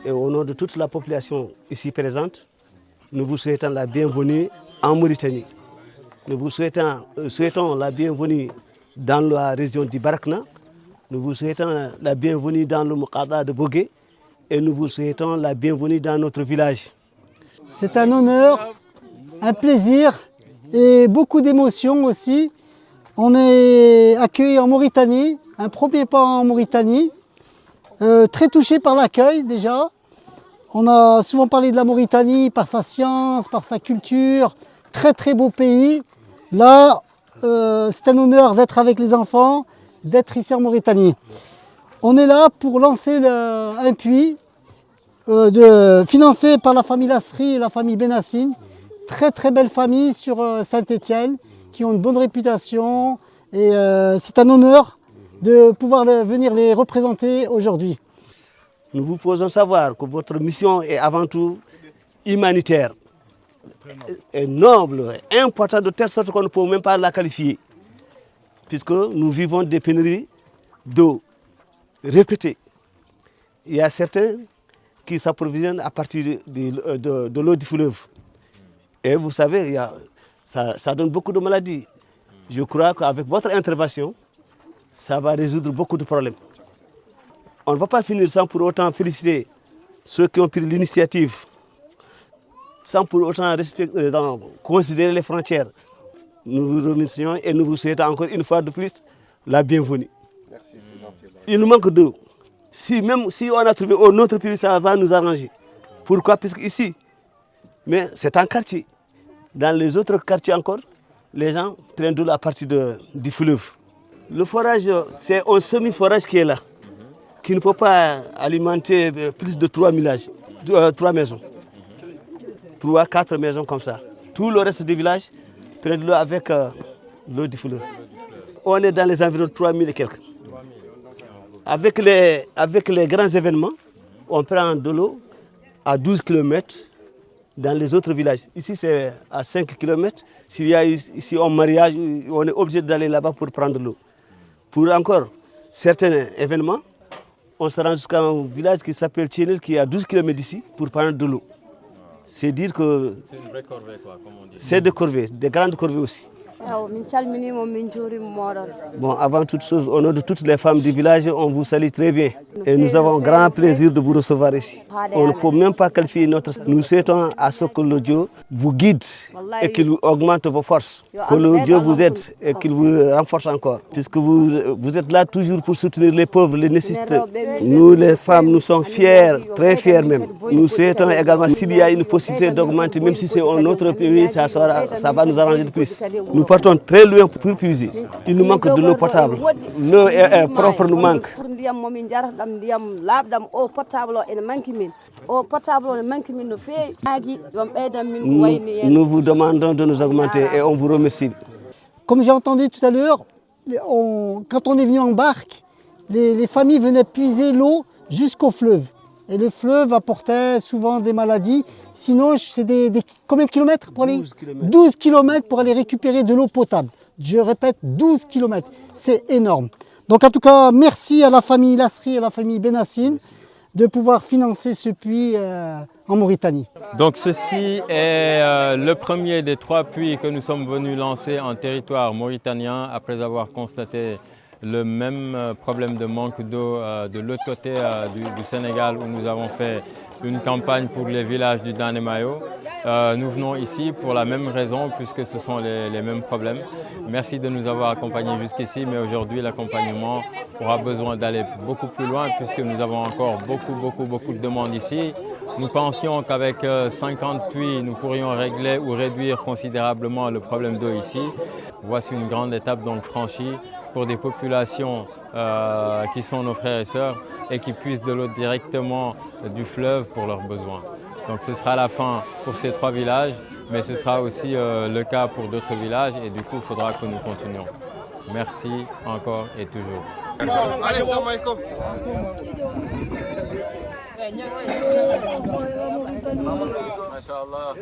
et au nom de toute la population ici présente, nous vous souhaitons la bienvenue en Mauritanie. Nous vous souhaitons la bienvenue dans la région du Barakna. Nous vous souhaitons la bienvenue dans le Moukada de Bogué et nous vous souhaitons la bienvenue dans notre village. C'est un honneur, un plaisir et beaucoup d'émotions aussi. On est accueillis en Mauritanie, un premier pas en Mauritanie. Très touché par l'accueil déjà. On a souvent parlé de la Mauritanie par sa science, par sa culture. Très très beau pays. Là, c'est un honneur d'être avec les enfants, d'être ici en Mauritanie. On est là pour lancer un puits financé par la famille Lasri et la famille Benassine. Très très belle famille sur Saint-Étienne qui ont une bonne réputation. Et c'est un honneur de pouvoir venir les représenter aujourd'hui. Nous vous faisons savoir que votre mission est avant tout humanitaire, est noble, est importante de telle sorte qu'on ne peut même pas la qualifier. Puisque nous vivons des pénuries d'eau répétées. Il y a certains qui s'approvisionnent à partir de l'eau du fleuve. Et vous savez, ça donne beaucoup de maladies. Je crois qu'avec votre intervention, ça va résoudre beaucoup de problèmes. On ne va pas finir sans pour autant féliciter ceux qui ont pris l'initiative, sans pour autant considérer les frontières. Nous vous remercions et nous vous souhaitons encore une fois de plus la bienvenue. Merci, c'est gentil. Il nous manque d'eau. Même si on a trouvé un autre pays, ça va nous arranger. Pourquoi? Puisque ici, mais c'est un quartier. Dans les autres quartiers encore, les gens prennent de l'eau à partir du fleuve. Le forage, c'est un semi-forage qui est là, qui ne peut pas alimenter plus de 3 maisons. 3, 4 maisons comme ça. Tout le reste du village prend de l'eau avec l'eau du fleuve. On est dans les environs de 3000 et quelques. Avec les grands événements, on prend de l'eau à 12 km dans les autres villages. Ici, c'est à 5 km. S'il y a ici un mariage, on est obligé d'aller là-bas pour prendre l'eau. Pour encore certains événements, on se rend jusqu'à un village qui s'appelle Tchénel, qui est à 12 km d'ici, pour prendre de l'eau. C'est dire que c'est une vraie corvée, quoi, comme on dit. C'est des corvées, des grandes corvées aussi. Bon, avant toute chose, au nom de toutes les femmes du village, on vous salue très bien. Et nous avons un grand plaisir de vous recevoir ici. On ne peut même pas qualifier notre... Nous souhaitons à ce que le Dieu vous guide et qu'il augmente vos forces. Que le Dieu vous aide et qu'il vous renforce encore. Puisque vous êtes là toujours pour soutenir les pauvres, les nécessiteux. Nous, les femmes, nous sommes fiers, très fiers même. Nous souhaitons également, s'il y a une possibilité d'augmenter, même si c'est un autre pays, ça va nous arranger de plus. Nous partons très loin pour puiser. Il nous manque de l'eau potable. L'eau propre nous manque. Nous vous demandons de nous augmenter et on vous remercie. Comme j'ai entendu tout à l'heure, quand on est venu en barque, les familles venaient puiser l'eau jusqu'au fleuve. Et le fleuve apportait souvent des maladies. Sinon, c'est combien de kilomètres pour aller 12 kilomètres pour aller récupérer de l'eau potable. Je répète, 12 kilomètres. C'est énorme. Donc en tout cas, merci à la famille Lasri et à la famille Benassine de pouvoir financer ce puits en Mauritanie. Donc ceci est le premier des 3 puits que nous sommes venus lancer en territoire mauritanien après avoir constaté le même problème de manque d'eau de l'autre côté du Sénégal où nous avons fait une campagne pour les villages du Danémayo. Nous venons ici pour la même raison puisque ce sont les mêmes problèmes. Merci de nous avoir accompagnés jusqu'ici, mais aujourd'hui l'accompagnement aura besoin d'aller beaucoup plus loin puisque nous avons encore beaucoup de demandes ici. Nous pensions qu'avec 50 puits, nous pourrions régler ou réduire considérablement le problème d'eau ici. Voici une grande étape donc franchie pour des populations qui sont nos frères et sœurs et qui puissent de l'eau directement du fleuve pour leurs besoins. Donc ce sera la fin pour ces 3 villages, mais ce sera aussi le cas pour d'autres villages et du coup il faudra que nous continuions. Merci encore et toujours. Allez, salam alaikum. Mashallah.